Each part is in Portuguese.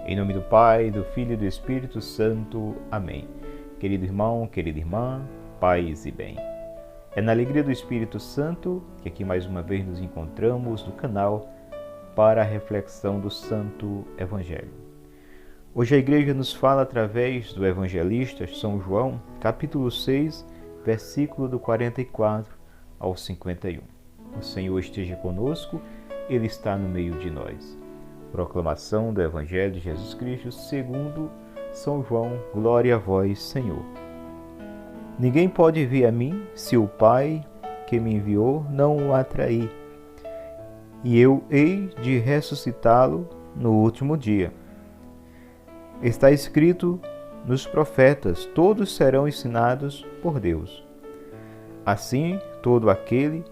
Em nome do Pai, do Filho e do Espírito Santo. Amém. Querido irmão, querida irmã, paz e bem. É na alegria do Espírito Santo que aqui mais uma vez nos encontramos no canal para a reflexão do Santo Evangelho. Hoje a Igreja nos fala através do evangelista São João, capítulo 6, versículo do 44 ao 51. O Senhor esteja conosco, Ele está no meio de nós. Proclamação do Evangelho de Jesus Cristo segundo São João. Glória a vós, Senhor. Ninguém pode vir a mim se o Pai que me enviou não o atrair, e eu hei de ressuscitá-lo no último dia. Está escrito nos profetas: todos serão ensinados por Deus. Assim, todo aquele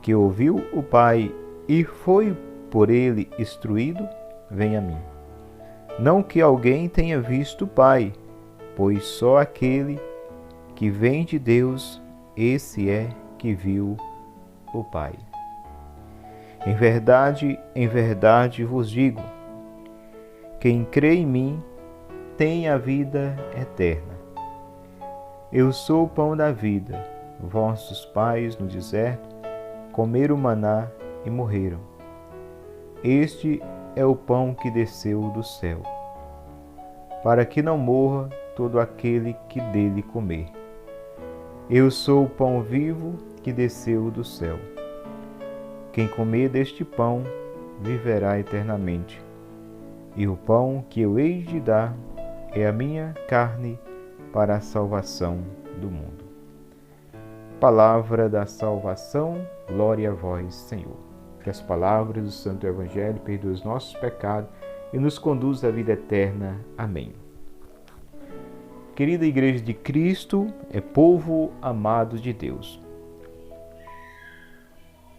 que ouviu o Pai e foi por ele instruído, vem a mim. Não que alguém tenha visto o Pai, pois só aquele que vem de Deus, esse é que viu o Pai. Em verdade vos digo, quem crê em mim tem a vida eterna. Eu sou o pão da vida. Vossos pais no deserto comeram maná e morreram. Este é o pão que desceu do céu, para que não morra todo aquele que dele comer. Eu sou o pão vivo que desceu do céu. Quem comer deste pão viverá eternamente. E o pão que eu hei de dar é a minha carne para a salvação do mundo. Palavra da salvação, glória a vós, Senhor. Que as palavras do Santo Evangelho perdoem os nossos pecados e nos conduzam à vida eterna. Amém. Querida Igreja de Cristo, é povo amado de Deus.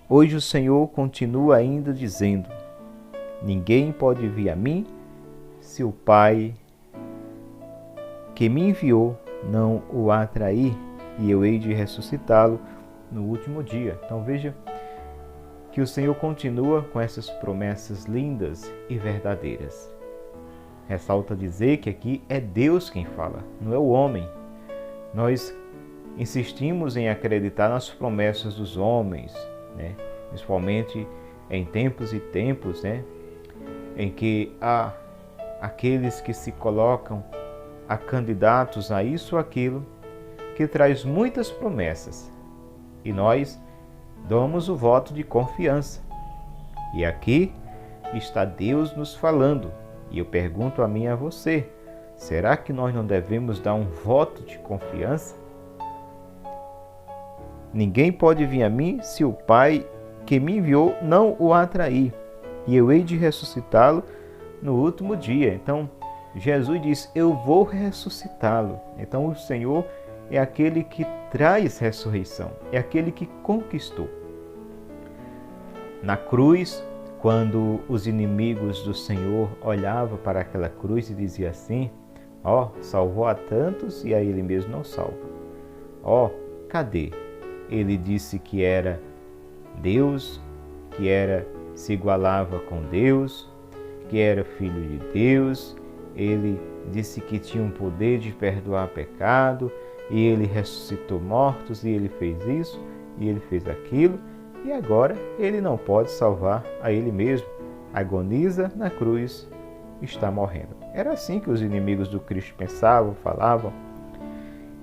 Hoje o Senhor continua ainda dizendo: ninguém pode vir a mim se o Pai que me enviou não o atrair, e eu hei de ressuscitá-lo no último dia. Então veja que o Senhor continua com essas promessas lindas e verdadeiras. Ressalta dizer que aqui é Deus quem fala, não é o homem. Nós insistimos em acreditar nas promessas dos homens, principalmente em tempos e tempos, em que há aqueles que se colocam a candidatos a isso ou aquilo, que traz muitas promessas. E nós damos o voto de confiança. E aqui está Deus nos falando. E eu pergunto a mim e a você: será que nós não devemos dar um voto de confiança? Ninguém pode vir a mim se o Pai que me enviou não o atrair, e eu hei de ressuscitá-lo no último dia. Então, Jesus diz: eu vou ressuscitá-lo. Então, o Senhor é aquele que traz ressurreição, é aquele que conquistou. Na cruz, quando os inimigos do Senhor olhavam para aquela cruz e diziam assim: salvou a tantos e a ele mesmo não salva. Cadê? Ele disse que era Deus, que se igualava com Deus, que era filho de Deus. Ele disse que tinha um poder de perdoar pecado, e ele ressuscitou mortos, e ele fez isso, e ele fez aquilo, e agora ele não pode salvar a ele mesmo. Agoniza na cruz, está morrendo. Era assim que os inimigos do Cristo pensavam, falavam.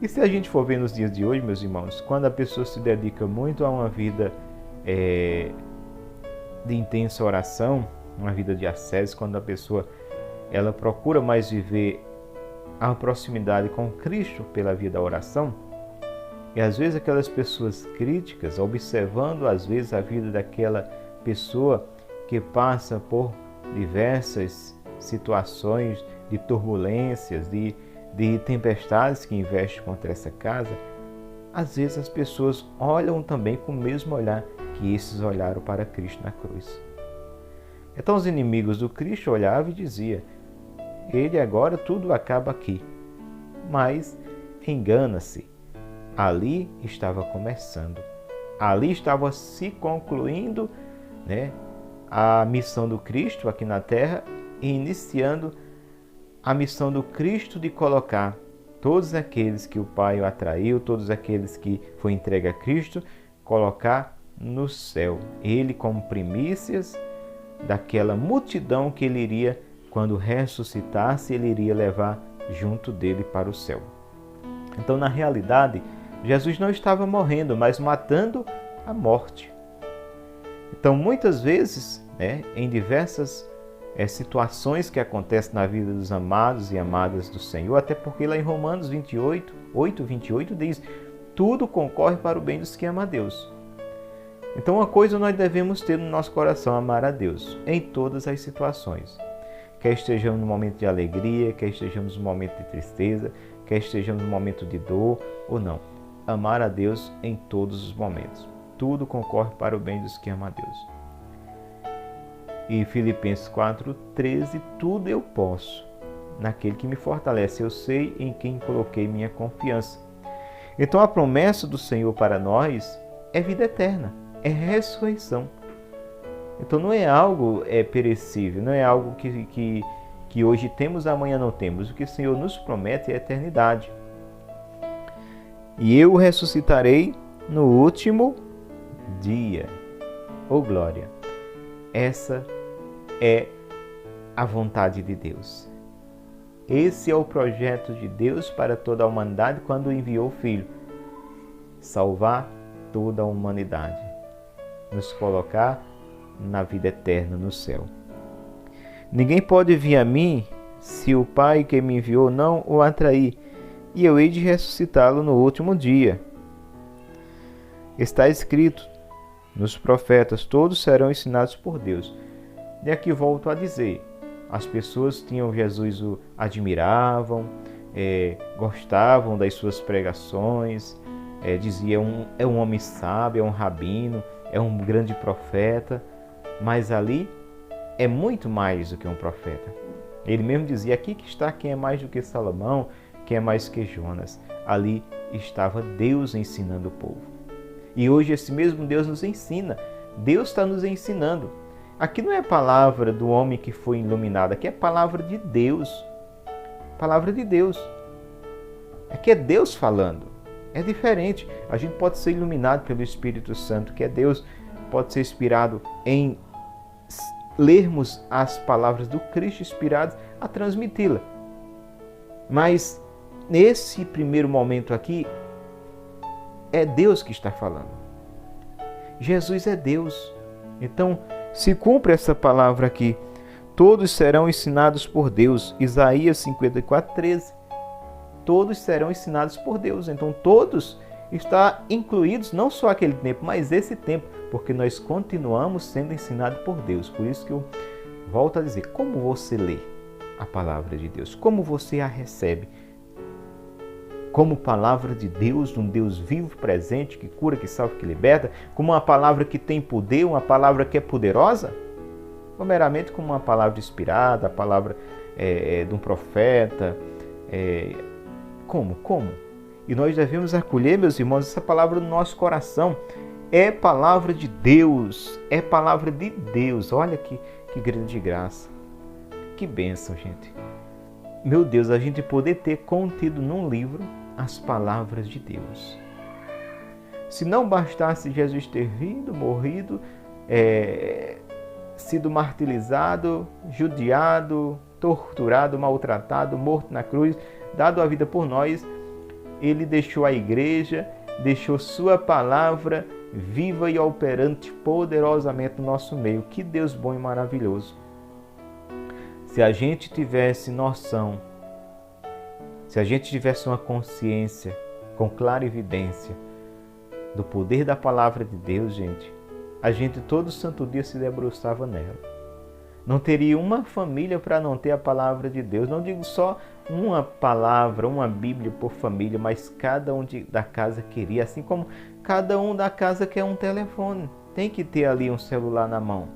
E se a gente for ver nos dias de hoje, meus irmãos, quando a pessoa se dedica muito a uma vida de intensa oração, uma vida de ascese, quando a pessoa ela procura mais viver a proximidade com Cristo pela via da oração, e às vezes aquelas pessoas críticas, observando às vezes a vida daquela pessoa que passa por diversas situações de turbulências, de tempestades que investem contra essa casa, às vezes as pessoas olham também com o mesmo olhar que esses olharam para Cristo na cruz. Então os inimigos do Cristo olhavam e diziam: ele agora tudo acaba aqui. Mas engana-se. Ali estava começando. Ali estava se concluindo, a missão do Cristo aqui na terra, e iniciando a missão do Cristo de colocar todos aqueles que o Pai o atraiu, todos aqueles que foi entregue a Cristo, colocar no céu. Ele como primícias daquela multidão que ele iria, quando ressuscitasse, ele iria levar junto dele para o céu. Então, na realidade, Jesus não estava morrendo, mas matando a morte. Então, muitas vezes, em diversas situações que acontecem na vida dos amados e amadas do Senhor, até porque lá em Romanos 8:28 diz: tudo concorre para o bem dos que amam a Deus. Então, uma coisa nós devemos ter no nosso coração: amar a Deus em todas as situações. Quer estejamos no momento de alegria, quer estejamos no momento de tristeza, quer estejamos no momento de dor ou não. Amar a Deus em todos os momentos. Tudo concorre para o bem dos que amam a Deus. E Filipenses 4:13, tudo eu posso naquele que me fortalece. Eu sei em quem coloquei minha confiança. Então a promessa do Senhor para nós é vida eterna, é ressurreição. Então não é algo perecível, não é algo que hoje temos, amanhã não temos. O que o Senhor nos promete é a eternidade. E eu ressuscitarei no último dia. Oh glória! Essa é a vontade de Deus. Esse é o projeto de Deus para toda a humanidade quando enviou o Filho. Salvar toda a humanidade. Nos colocar na vida eterna no céu. Ninguém pode vir a mim se o Pai que me enviou não o atrair, e eu hei de ressuscitá-lo no último dia. Está escrito nos profetas: todos serão ensinados por Deus. E aqui volto a dizer, as pessoas tinham Jesus, o admiravam, gostavam das suas pregações, diziam: é um homem sábio, é um rabino, é um grande profeta. Mas ali é muito mais do que um profeta. Ele mesmo dizia: aqui que está quem é mais do que Salomão, quem é mais que Jonas. Ali estava Deus ensinando o povo. E hoje esse mesmo Deus nos ensina. Deus está nos ensinando. Aqui não é a palavra do homem que foi iluminado, aqui é a palavra de Deus. Palavra de Deus. Aqui é Deus falando. É diferente. A gente pode ser iluminado pelo Espírito Santo, que é Deus. Pode ser inspirado em lermos as palavras do Cristo, inspirados a transmiti-la. Mas nesse primeiro momento aqui, é Deus que está falando. Jesus é Deus. Então, se cumpre essa palavra aqui: todos serão ensinados por Deus. Isaías 54:13. Todos serão ensinados por Deus. Então, todos está incluídos, não só aquele tempo, mas esse tempo, porque nós continuamos sendo ensinados por Deus. Por isso que eu volto a dizer: como você lê a palavra de Deus? Como você a recebe? Como palavra de Deus, de um Deus vivo, presente, que cura, que salva, que liberta? Como uma palavra que tem poder, uma palavra que é poderosa? Ou meramente como uma palavra inspirada, a palavra de um profeta? Como? E nós devemos acolher, meus irmãos, essa palavra no nosso coração. É palavra de Deus. É palavra de Deus. Olha que grande graça. Que bênção, gente. Meu Deus, a gente poder ter contido num livro as palavras de Deus. Se não bastasse Jesus ter vindo, morrido, sido martirizado, judiado, torturado, maltratado, morto na cruz, dado a vida por nós, ele deixou a igreja, deixou sua palavra viva e operante poderosamente no nosso meio. Que Deus bom e maravilhoso. Se a gente tivesse noção, se a gente tivesse uma consciência com clara evidência do poder da palavra de Deus, gente, a gente todo santo dia se debruçava nela. Não teria uma família para não ter a palavra de Deus. Não digo só uma palavra, uma Bíblia por família, mas cada um da casa queria, assim como cada um da casa quer um telefone. Tem que ter ali um celular na mão.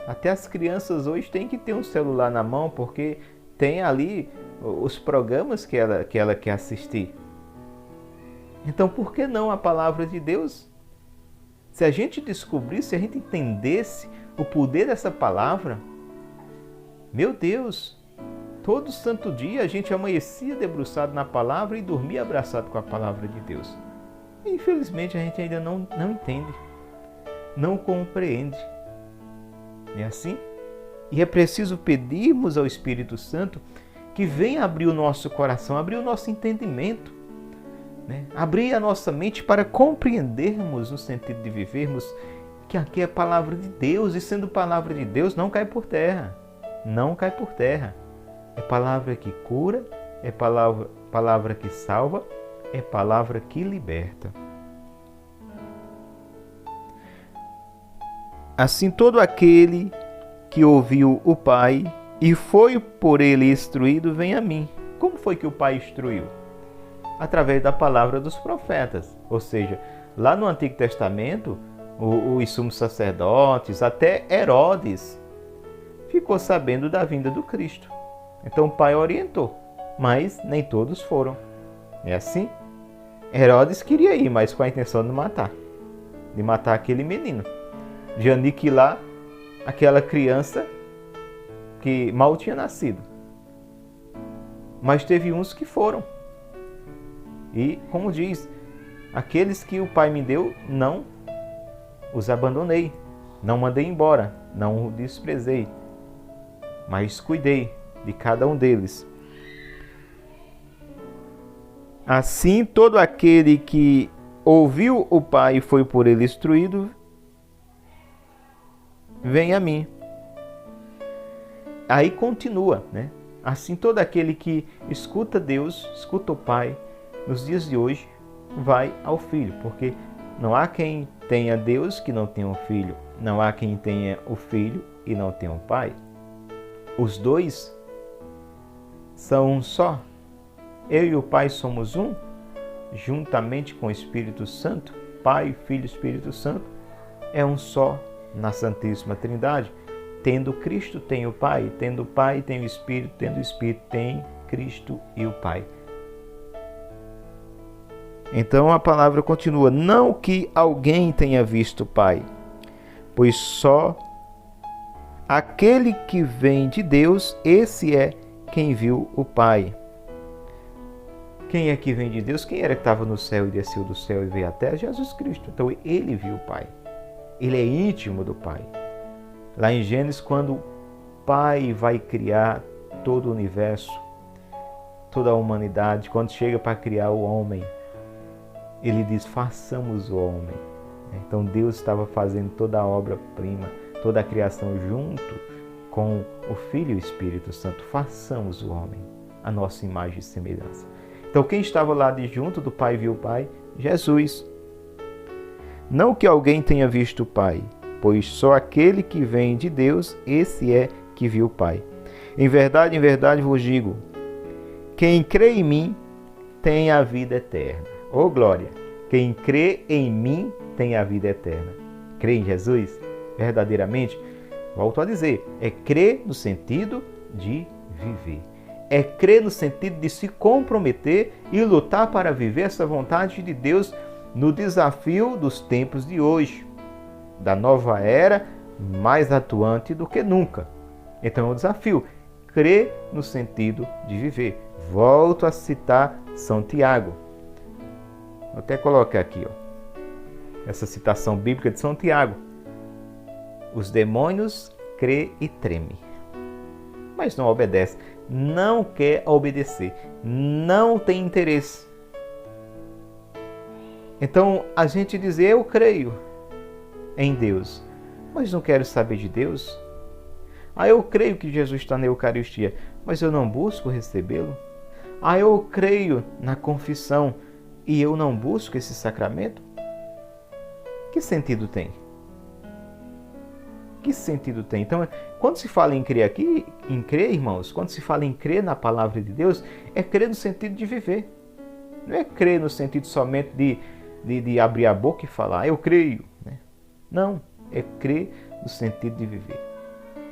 Até as crianças hoje têm que ter um celular na mão, porque tem ali os programas que ela quer assistir. Então, por que não a palavra de Deus? Se a gente descobrisse, se a gente entendesse o poder dessa palavra, Meu Deus, todo santo dia a gente amanhecia debruçado na palavra e dormia abraçado com a palavra de Deus. E, infelizmente a gente ainda não entende, não compreende. Não é assim? E é preciso pedirmos ao Espírito Santo que venha abrir o nosso coração, abrir o nosso entendimento, né? Abrir a nossa mente para compreendermos o sentido de vivermos, que aqui é a palavra de Deus, e sendo palavra de Deus não cai por terra, não cai por terra. É palavra que cura, é palavra que salva, é palavra que liberta. Assim todo aquele que ouviu o Pai e foi por ele instruído, vem a mim. Como foi que o Pai instruiu? Através da palavra dos profetas. Ou seja, lá no Antigo Testamento, os sumos sacerdotes, até Herodes, ficou sabendo da vinda do Cristo. Então o Pai orientou, mas nem todos foram. É assim? Herodes queria ir, mas com a intenção de matar aquele menino, de aniquilar aquela criança que mal tinha nascido. Mas teve uns que foram. E, como diz, aqueles que o Pai me deu, não os abandonei, não mandei embora, não o desprezei, mas cuidei de cada um deles. Assim, todo aquele que ouviu o Pai e foi por ele instruído, vem a mim. Aí continua, né? Assim, todo aquele que escuta Deus, escuta o Pai, nos dias de hoje, vai ao Filho, porque não há quem tenha Deus que não tenha um Filho, não há quem tenha o Filho e não tenha um Pai. Os dois são um só. Eu e o Pai somos um, juntamente com o Espírito Santo. Pai, Filho e Espírito Santo é um só na Santíssima Trindade. Tendo Cristo, tem o Pai. Tendo o Pai, tem o Espírito. Tendo o Espírito, tem Cristo e o Pai. Então a palavra continua: não que alguém tenha visto o Pai, pois só aquele que vem de Deus, esse é quem viu o Pai. Quem é que vem de Deus? Quem era que estava no céu e desceu do céu e veio à terra? Jesus Cristo. Então ele viu o Pai. Ele é íntimo do Pai. Lá em Gênesis, quando o Pai vai criar todo o universo, toda a humanidade, quando chega para criar o homem, ele diz: façamos o homem. Então Deus estava fazendo toda a obra-prima, toda a criação junto com o Filho e o Espírito Santo. Façamos o homem, a nossa imagem e semelhança. Então quem estava lá de junto do Pai viu o Pai? Jesus. Não que alguém tenha visto o Pai, pois só aquele que vem de Deus, esse é que viu o Pai. Em verdade vos digo, quem crê em mim tem a vida eterna. Oh glória! Quem crê em mim tem a vida eterna. Crê em Jesus? Verdadeiramente? Volto a dizer, é crer no sentido de viver. É crer no sentido de se comprometer e lutar para viver essa vontade de Deus no desafio dos tempos de hoje, da nova era, mais atuante do que nunca. Então é um desafio, crer no sentido de viver. Volto a citar São Tiago. Vou até colocar aqui, essa citação bíblica de São Tiago. Os demônios crê e treme, mas não obedece, não quer obedecer, não tem interesse. Então a gente diz: eu creio em Deus, mas não quero saber de Deus. Eu creio que Jesus está na Eucaristia, mas eu não busco recebê-lo. Eu creio na confissão e eu não busco esse sacramento. Que sentido tem? Que sentido tem? Então, quando se fala em crer aqui, em crer, irmãos, quando se fala em crer na palavra de Deus, é crer no sentido de viver. Não é crer no sentido somente de abrir a boca e falar: eu creio. Não, é crer no sentido de viver.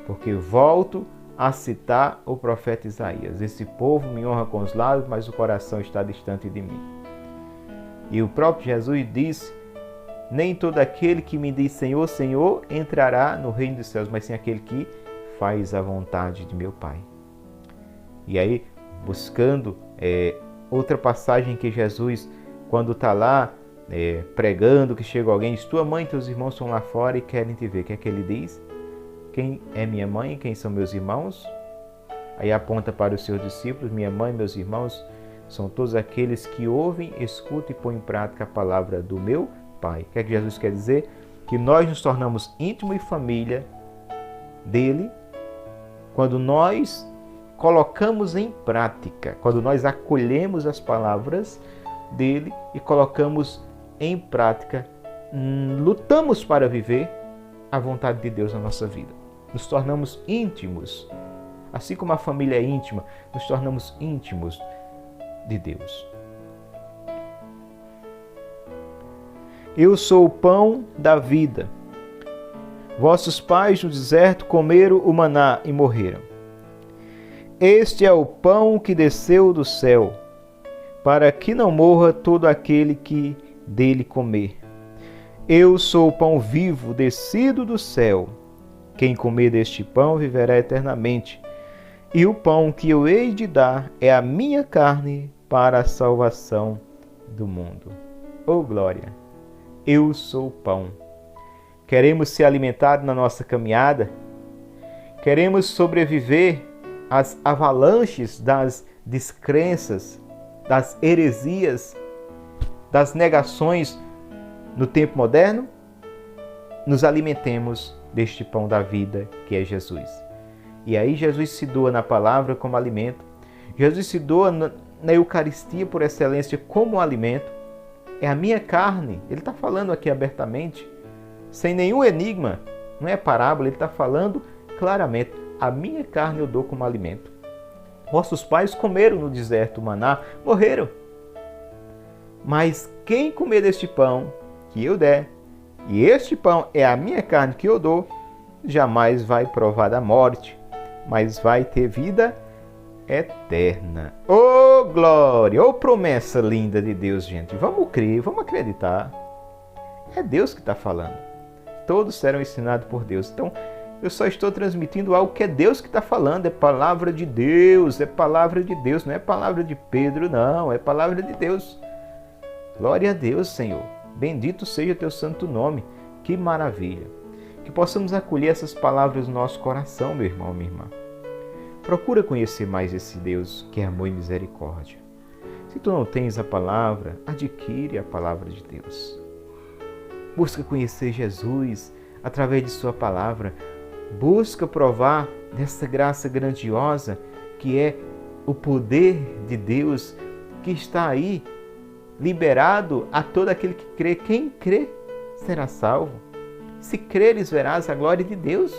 Porque volto a citar o profeta Isaías: esse povo me honra com os lábios, mas o coração está distante de mim. E o próprio Jesus disse: nem todo aquele que me diz Senhor, Senhor entrará no reino dos céus, mas sim aquele que faz a vontade de meu Pai. E aí, buscando outra passagem que Jesus, quando está lá pregando, que chega alguém, diz, tua mãe e teus irmãos estão lá fora e querem te ver. O que é que ele diz? Quem é minha mãe e quem são meus irmãos? Aí aponta para os seus discípulos, minha mãe e meus irmãos são todos aqueles que ouvem, escutam e põem em prática a palavra do meu Pai. O que é que Jesus quer dizer? Que nós nos tornamos íntimo e família dele quando nós colocamos em prática, quando nós acolhemos as palavras dele e colocamos em prática, lutamos para viver a vontade de Deus na nossa vida. Nos tornamos íntimos, assim como a família é íntima, nos tornamos íntimos de Deus. Eu sou o pão da vida. Vossos pais no deserto comeram o maná e morreram. Este é o pão que desceu do céu, para que não morra todo aquele que dele comer. Eu sou o pão vivo descido do céu. Quem comer deste pão viverá eternamente. E o pão que eu hei de dar é a minha carne para a salvação do mundo. Oh glória! Eu sou o pão. Queremos ser alimentados na nossa caminhada? Queremos sobreviver às avalanches das descrenças, das heresias, das negações no tempo moderno? Nos alimentemos deste pão da vida que é Jesus. E aí Jesus se doa na palavra como alimento. Jesus se doa na Eucaristia por excelência como alimento. É a minha carne. Ele está falando aqui abertamente, sem nenhum enigma. Não é parábola, ele está falando claramente. A minha carne eu dou como alimento. Vossos pais comeram no deserto o maná, morreram. Mas quem comer deste pão que eu der, e este pão é a minha carne que eu dou, jamais vai provar da morte, mas vai ter vida eterna. Oh glória! Oh promessa linda de Deus, gente. Vamos crer, vamos acreditar. É Deus que está falando. Todos serão ensinados por Deus. Então, eu só estou transmitindo algo que é Deus que está falando. É palavra de Deus, é palavra de Deus. Não é palavra de Pedro, não. É palavra de Deus. Glória a Deus, Senhor. Bendito seja teu santo nome. Que maravilha. Que possamos acolher essas palavras no nosso coração, meu irmão, minha irmã. Procura conhecer mais esse Deus que é amor e misericórdia. Se tu não tens a palavra, adquire a palavra de Deus. Busca conhecer Jesus através de sua palavra. Busca provar dessa graça grandiosa que é o poder de Deus que está aí, liberado a todo aquele que crê. Quem crê será salvo. Se creres, verás a glória de Deus.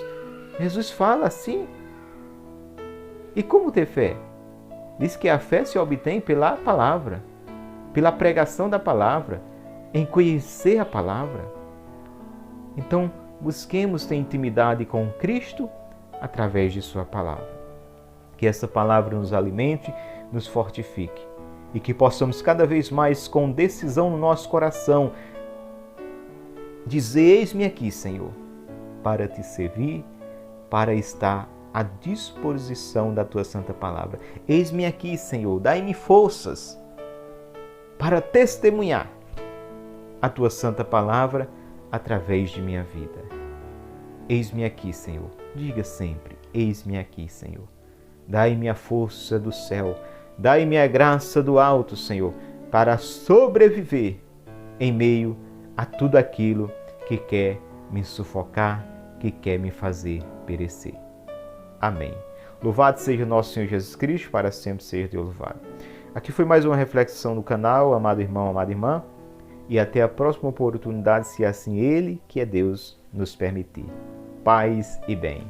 Jesus fala assim. E como ter fé? Diz que a fé se obtém pela palavra, pela pregação da palavra, em conhecer a palavra. Então, busquemos ter intimidade com Cristo através de sua palavra. Que essa palavra nos alimente, nos fortifique e que possamos cada vez mais, com decisão no nosso coração, dizer: eis-me aqui, Senhor, para te servir, para estar à disposição da tua santa palavra. Eis-me aqui, Senhor, dai-me forças para testemunhar a tua santa palavra através de minha vida. Eis-me aqui, Senhor. Diga sempre: eis-me aqui, Senhor. Dai-me a força do céu, dai-me a graça do alto, Senhor, para sobreviver em meio a tudo aquilo que quer me sufocar, que quer me fazer perecer. Amém. Louvado seja nosso Senhor Jesus Cristo, para sempre seja Deus louvado. Aqui foi mais uma reflexão no canal, amado irmão, amada irmã, e até a próxima oportunidade, se assim Ele, que é Deus, nos permitir. Paz e bem.